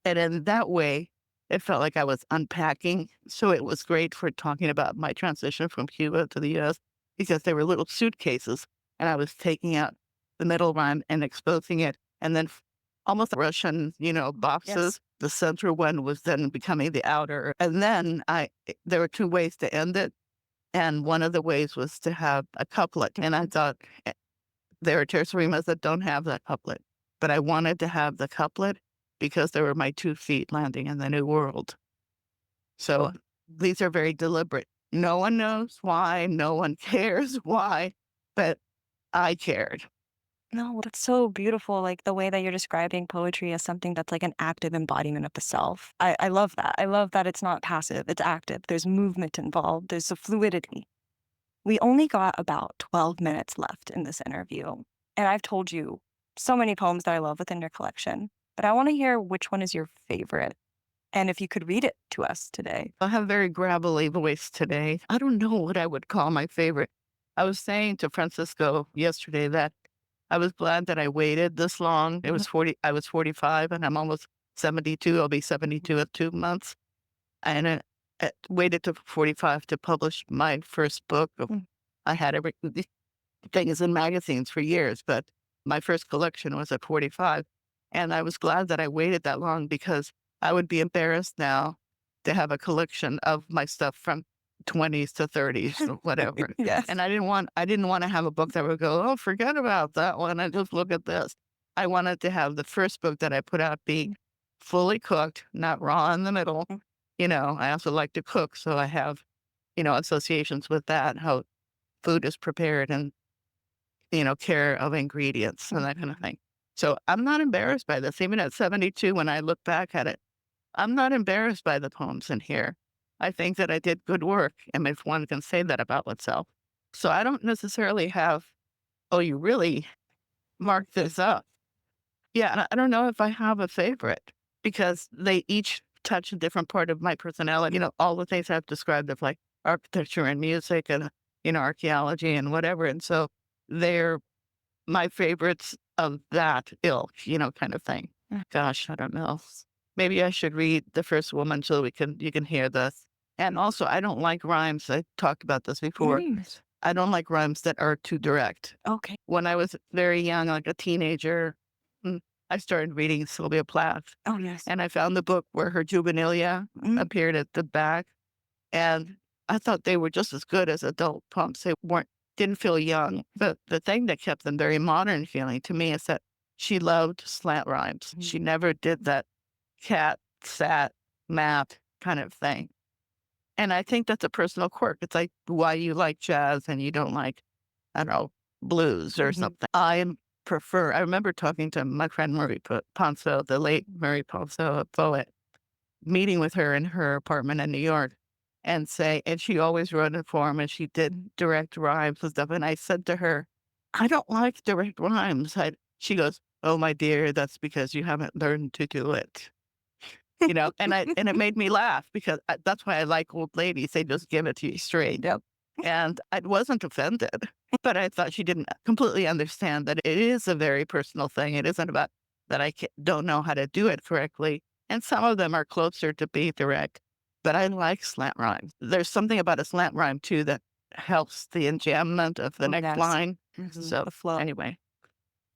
And in that way, it felt like I was unpacking. So it was great for talking about my transition from Cuba to the US because they were little suitcases and I was taking out the middle rhyme and exposing it. And then almost Russian, boxes. Yes. The central one was then becoming the outer. And then there were two ways to end it. And one of the ways was to have a couplet. And I thought there are terza rimas that don't have that couplet. But I wanted to have the couplet because they were my 2 feet landing in the new world. So these are very deliberate. No one knows why, no one cares why, but I cared. No, that's so beautiful. Like the way that you're describing poetry as something that's like an active embodiment of the self. I love that. I love that it's not passive, it's active. There's movement involved, there's a fluidity. We only got about 12 minutes left in this interview. And I've told you so many poems that I love within your collection, but I want to hear which one is your favorite. And if you could read it to us today. I have a very gravelly voice today. I don't know what I would call my favorite. I was saying to Francisco yesterday that I was glad that I waited this long. I was 45 and I'm almost 72. I'll be 72 in 2 months. And waited to 45 to publish my first book. I had the things in magazines for years, but my first collection was at 45. And I was glad that I waited that long because I would be embarrassed now to have a collection of my stuff from 20s to 30s or whatever. Yes. And I didn't want to have a book that would go, oh, forget about that one. I just look at this. I wanted to have the first book that I put out be fully cooked, not raw in the middle. I also like to cook, so I have, associations with that, how food is prepared and, care of ingredients and that kind of thing. So I'm not embarrassed by this. Even at 72, when I look back at it, I'm not embarrassed by the poems in here. I think that I did good work, and if one can say that about oneself. So I don't necessarily have, oh, you really marked this up. Yeah, and I don't know if I have a favorite because they each touch a different part of my personality. All the things I've described of like architecture and music and, archaeology and whatever. And so they're my favorites of that ilk, kind of thing. Gosh, I don't know. Maybe I should read The First Woman so you can hear this. And also, I don't like rhymes. I talked about this before. I don't like rhymes that are too direct. Okay. When I was very young, like a teenager, mm, I started reading Sylvia Plath, Oh, yes. and I found the book where her juvenilia appeared at the back, and I thought they were just as good as adult poems. They didn't feel young. But the thing that kept them very modern feeling to me is that she loved slant rhymes. She never did that cat, sat, mat kind of thing. And I think that's a personal quirk. It's like why you like jazz and you don't like, I don't know, blues or something. I remember talking to my friend Marie Ponceau, the late Marie Ponceau, a poet, meeting with her in her apartment in New York and she always wrote in form and she did direct rhymes and stuff. And I said to her, I don't like direct rhymes. She goes, oh, my dear, that's because you haven't learned to do it. And it made me laugh because that's why I like old ladies. They just give it to you straight. Yep. And I wasn't offended, but I thought she didn't completely understand that it is a very personal thing. It isn't about that don't know how to do it correctly. And some of them are closer to being direct, but I like slant rhymes. There's something about a slant rhyme too that helps the enjambment of the next line. So The flow. anyway,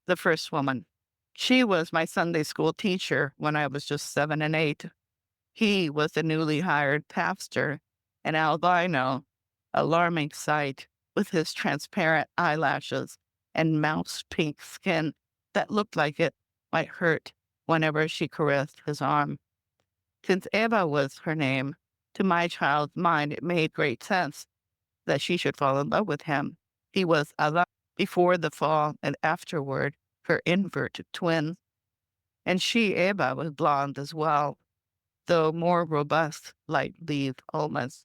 The First Woman. She was my Sunday school teacher when I was just 7 and 8. He was the newly hired pastor, an albino, alarming sight, with his transparent eyelashes and mouse pink skin that looked like it might hurt whenever she caressed his arm. Since Eva was her name, to my child's mind it made great sense that she should fall in love with him. He was Adela before the fall and afterward her inverted twin. And she, Eva, was blonde as well, though more robust, light-leaf almonds.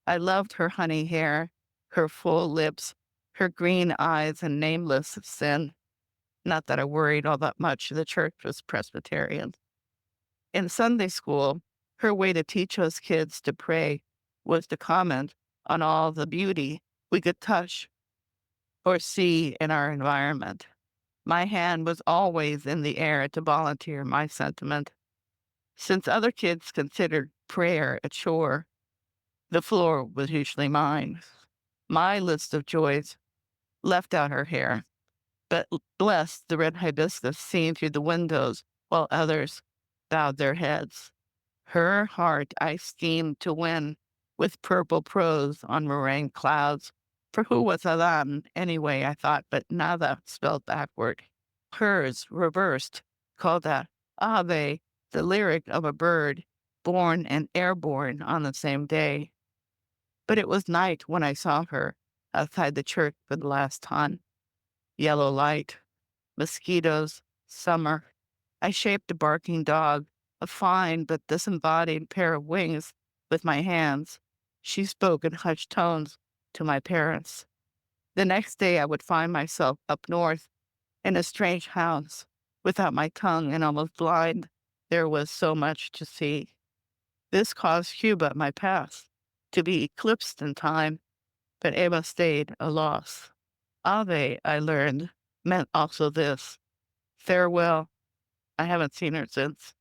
I loved her honey hair, her full lips, her green eyes and nameless sin. Not that I worried all that much. The church was Presbyterian. In Sunday school, her way to teach us kids to pray was to comment on all the beauty we could touch or see in our environment. My hand was always in the air to volunteer my sentiment. Since other kids considered prayer a chore, the floor was usually mine. My list of joys left out her hair, but blessed the red hibiscus seen through the windows while others bowed their heads. Her heart I schemed to win with purple prose on meringue clouds. For who was Adam anyway, I thought, but nada spelled backward. Hers, reversed, called out Ave, the lyric of a bird, born and airborne on the same day. But it was night when I saw her outside the church for the last time. Yellow light, mosquitoes, summer. I shaped a barking dog, a fine but disembodied pair of wings with my hands. She spoke in hushed tones to my parents. The next day I would find myself up north in a strange house, without my tongue and almost blind. There was so much to see. This caused Cuba, my past, to be eclipsed in time, but Eva stayed a loss. Ave, I learned, meant also this. Farewell. I haven't seen her since.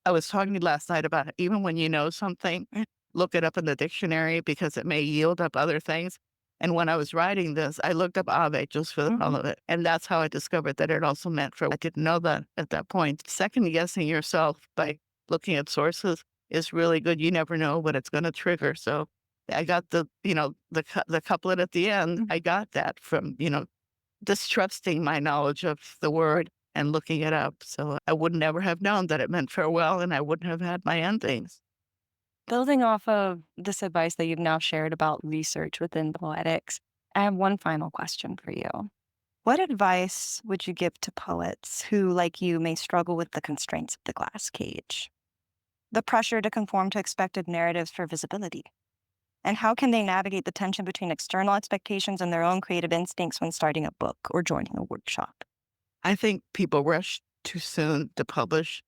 I was talking last night about even when you know something, look it up in the dictionary because it may yield up other things. And when I was writing this, I looked up ave just for the hell of it. And that's how I discovered that it also meant for, I didn't know that at that point. Second guessing yourself by looking at sources is really good. You never know what it's going to trigger. So I got the couplet at the end. I got that from, distrusting my knowledge of the word and looking it up. So I would never have known that it meant farewell and I wouldn't have had my endings. Building off of this advice that you've now shared about research within poetics, I have one final question for you. What advice would you give to poets who, like you, may struggle with the constraints of the glass cage, the pressure to conform to expected narratives for visibility? And how can they navigate the tension between external expectations and their own creative instincts when starting a book or joining a workshop? I think people rush too soon to publish.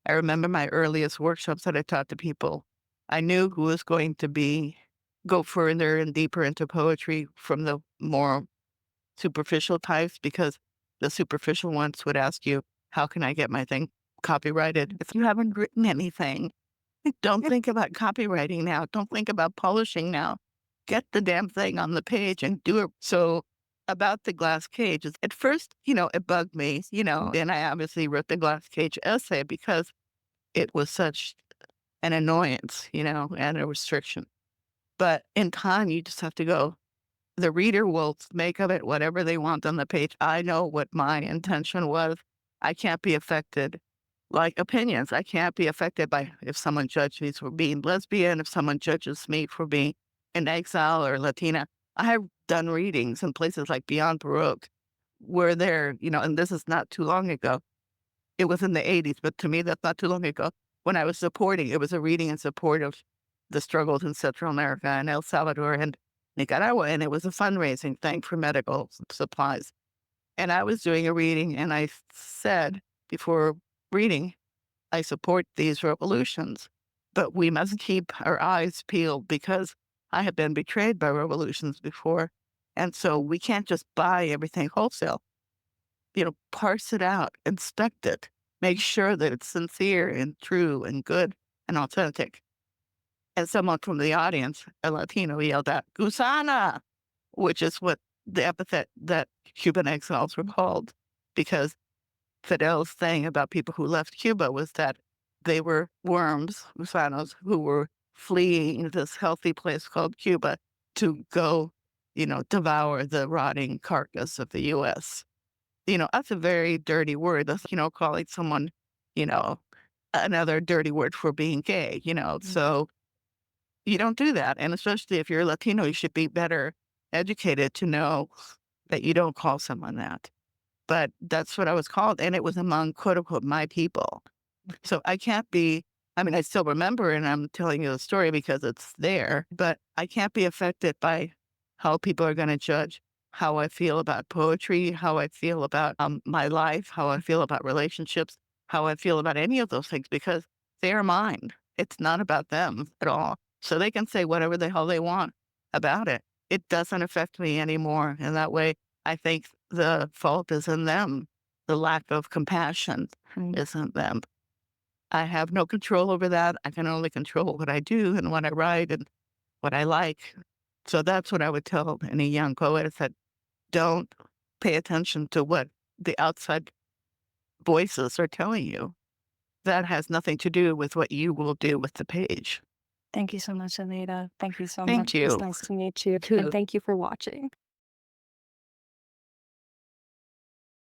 I remember my earliest workshops that I taught to people. I knew who was going to go further and deeper into poetry from the more superficial types because the superficial ones would ask you, how can I get my thing copyrighted? If you haven't written anything, don't think about copywriting now. Don't think about publishing now. Get the damn thing on the page and do it. So about the glass cage, at first, it bugged me, and I obviously wrote the glass cage essay because it was such an annoyance, and a restriction. But in time, you just have to go. The reader will make of it whatever they want on the page. I know what my intention was. I can't be affected like opinions. I can't be affected by if someone judges me for being lesbian, if someone judges me for being an exile or Latina. I have done readings in places like Beyond Baroque where and this is not too long ago. It was in the 80s, but to me, that's not too long ago. When I was supporting, it was a reading in support of the struggles in Central America and El Salvador and Nicaragua, and it was a fundraising thing for medical supplies. And I was doing a reading, and I said before reading, I support these revolutions, but we must keep our eyes peeled because I have been betrayed by revolutions before. And so we can't just buy everything wholesale. Parse it out, inspect it, make sure that it's sincere and true and good and authentic. And someone from the audience, a Latino, yelled out, Gusana, which is what the epithet that Cuban exiles were called, because Fidel's thing about people who left Cuba was that they were worms, gusanos, who were fleeing this healthy place called Cuba to go, devour the rotting carcass of the U.S. That's a very dirty word. That's, calling someone, you know, another dirty word for being gay, So you don't do that. And especially if you're Latino, you should be better educated to know that you don't call someone that. But that's what I was called. And it was among quote unquote my people. So I can't be, I mean, I still remember and I'm telling you the story because it's there, but I can't be affected by how people are going to judge how I feel about poetry, how I feel about my life, how I feel about relationships, how I feel about any of those things because they are mine. It's not about them at all. So they can say whatever the hell they want about it. It doesn't affect me anymore. And that way, I think the fault is in them. The lack of compassion is in them. I have no control over that. I can only control what I do and what I write and what I like. So that's what I would tell any young poet is that don't pay attention to what the outside voices are telling you. That has nothing to do with what you will do with the page. Thank you so much, Aleida. Thank you so Thank much. It's you. nice to meet you. And thank you for watching.